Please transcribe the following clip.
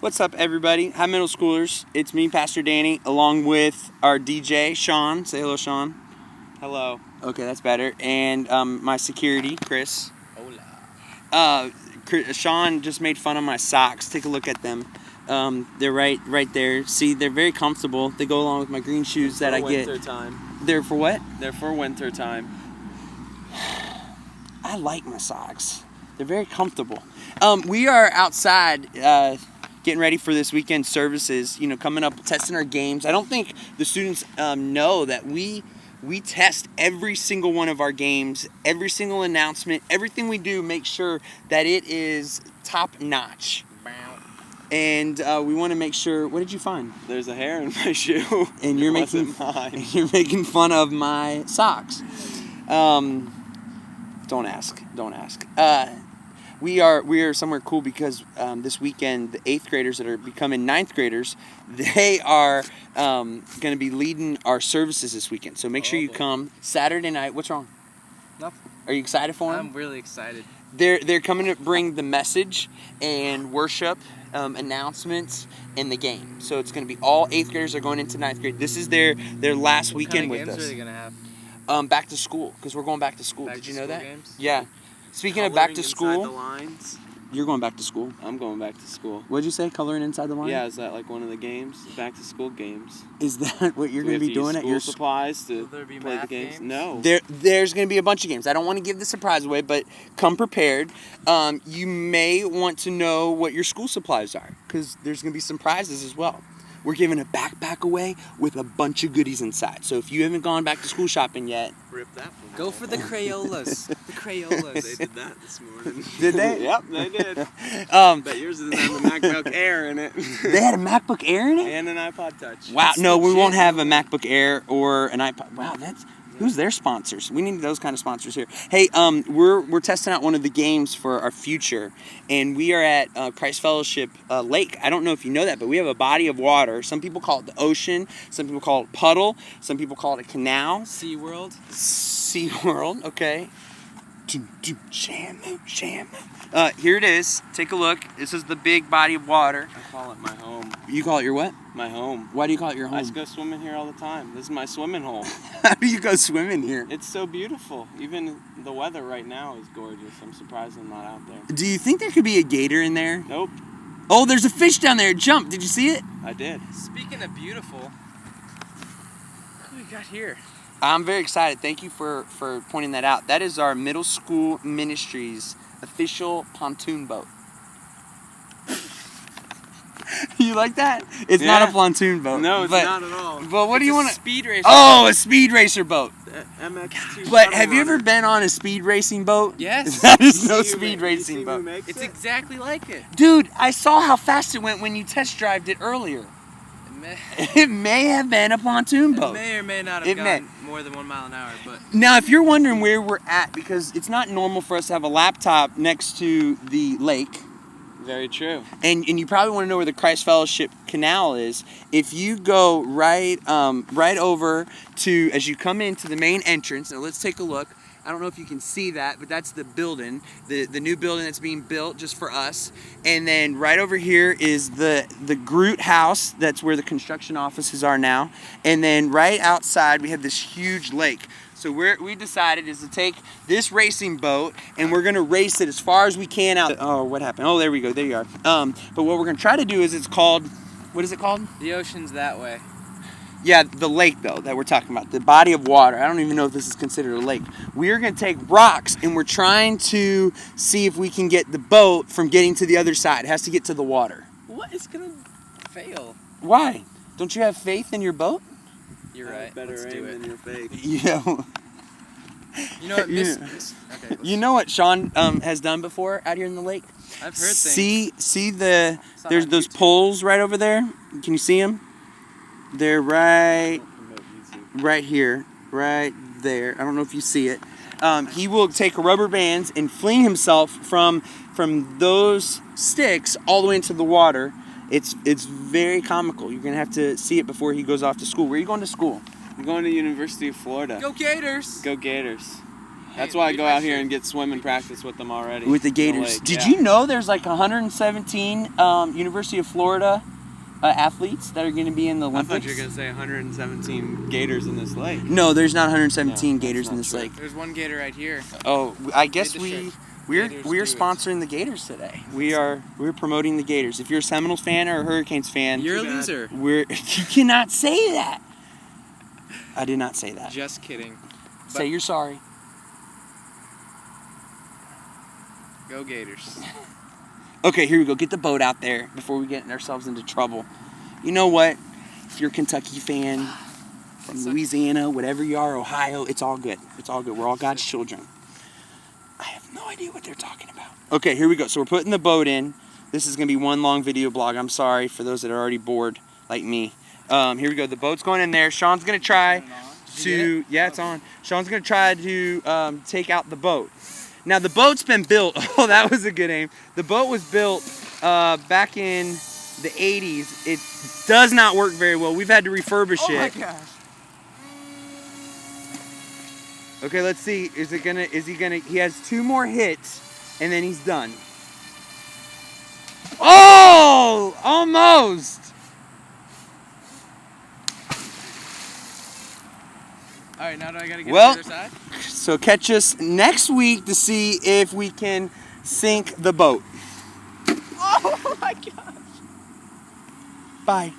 What's up, everybody? Hi, middle schoolers. It's me, Pastor Danny, along with our DJ, Sean. Say hello, Sean. Hello. Okay, that's better. And my security, Chris. Hola. Sean just made fun of my socks. Take a look at them. They're right there. See, they're very comfortable. They go along with my green shoes that I get. Winter time. They're for what? They're for winter time. I like my socks. They're very comfortable. We are outside getting ready for this weekend services, coming up, testing our games. I don't think the students know that we test every single one of our games, every single announcement, everything we do, make sure that it is top notch. And we want to make sure. What did you find? There's a hair in my shoe. And you're making fun of my socks. Don't ask. We are somewhere cool because this weekend the 8th graders that are becoming 9th graders, they are going to be leading our services this weekend. So make sure you come Saturday night. What's wrong? Nothing. Are you excited for them? I'm really excited. They're coming to bring the message and worship, announcements, and the game. So it's going to be all 8th graders are going into 9th grade. This is their last weekend with us. What kind of games are they going to have? Back to school, because we're going back to school. Did you know that? Games? Yeah. Speaking of back to school, the lines. you're going back to school. I'm going back to school. What'd you say? Coloring inside the line? Yeah, is that like one of the games? Back to school games. Is that what you're going to be doing at your school? Supplies to Will there be play the math games? games? No. There's going to be a bunch of games. I don't want to give the surprise away, but come prepared. You may want to know what your school supplies are, because there's going to be some prizes as well. We're giving a backpack away with a bunch of goodies inside. So if you haven't gone back to school shopping yet, Rip that one. Go for the Crayolas. The Crayolas. They did that this morning. Did they? Yep, they did. Bet yours doesn't have a MacBook Air in it. They had a MacBook Air in it? And an iPod Touch. Wow, That's no, we legit. won't have a MacBook Air or an iPod. Wow, who's their sponsors? We need those kind of sponsors here. Hey, we're testing out one of the games for our future, and we are at Christ Fellowship Lake. I don't know if you know that, but we have a body of water. Some people call it the ocean. Some people call it puddle. Some people call it a canal. SeaWorld. SeaWorld, okay. Shamu. Here it is. Take a look. This is the big body of water. I call it my home. You call it your what? My home. Why do you call it your home? I just go swimming here all the time. This is my swimming hole. How do you go swimming here? It's so beautiful. Even the weather right now is gorgeous. I'm surprised I'm not out there. Do you think there could be a gator in there? Nope. Oh, there's a fish down there. It jumped. Did you see it? I did. Speaking of beautiful, who we got here? I'm very excited. Thank you for pointing that out. That is our middle school ministry's official pontoon boat. You like that? It's not a pontoon boat. No, it's but, not at all. But what do you want to? Speed racer. Oh, a speed racer boat. MX2. But have you ever been on a speed racing boat? Yes. That is no speed racing boat. It's exactly like it. Dude, I saw how fast it went when you test drived it earlier. It may have been a pontoon boat. It may or may not have gone more than 1 mile an hour, but... Now, if you're wondering where we're at, because it's not normal for us to have a laptop next to the lake, Very true. and you probably want to know where the Christ Fellowship Canal is. If you go right over to, as you come into the main entrance, now let's take a look. I don't know if you can see that, but that's the building, the new building that's being built just for us. And then right over here is the Groot House. That's where the construction offices are now. And then right outside we have this huge lake. So we decided is to take this racing boat and we're gonna race it as far as we can out. Oh, what happened? Oh, there we go. There you are. But what we're gonna try to do is what is it called? The ocean's that way. Yeah, the lake, though, that we're talking about. The body of water. I don't even know if this is considered a lake. We're going to take rocks, and we're trying to see if we can get the boat from getting to the other side. It has to get to the water. What is going to fail? Why? Don't you have faith in your boat? You're right. Better Let's aim do it. than your fake. Yeah. You know what? Okay, You know what Sean has done before out here in the lake? I've heard things. See Saw there's on those YouTube. poles right over there? Can you see them? They're right here, right there. I don't know if you see it. He will take rubber bands and fling himself from those sticks all the way into the water. It's very comical. You're gonna have to see it before he goes off to school. Where are you going to school? I'm going to University of Florida. Go Gators! Go Gators. That's why I go out here and get swimming practice with them already. With the in Gators. lake, Did yeah. you know there's like 117 University of Florida athletes that are going to be in the I Olympics? thought you were gonna say 117 gators in this lake. No, there's not 117 No, that's Gators in not this true. lake. There's one gator right here. Oh, I guess Made the shirt. we're Gators we're do it. sponsoring the Gators today. We're promoting the Gators. If you're a Seminoles fan or a Hurricanes fan, You're a Too bad. loser. you cannot say that. I did not say that. Just kidding. Say you're sorry. Go Gators. Okay, here we go. Get the boat out there before we get ourselves into trouble. You know what? If you're a Kentucky fan, from Louisiana, whatever you are, Ohio, it's all good. It's all good. We're all God's children. I have no idea what they're talking about. Okay, here we go. So we're putting the boat in. This is going to be one long video blog. I'm sorry for those that are already bored like me. Here we go. The boat's going in there. Sean's going to try to... Yeah, it's on. Sean's going to try to take out the boat. Now, the boat's been built. Oh, that was a good aim. The boat was built back in the 80s. It does not work very well. We've had to refurbish it. gosh. Okay, let's see. He has 2 more hits, and then he's done. Oh! Almost! All right, now do I gotta get Well- to the other side? So catch us next week to see if we can sink the boat. Oh my gosh. Bye.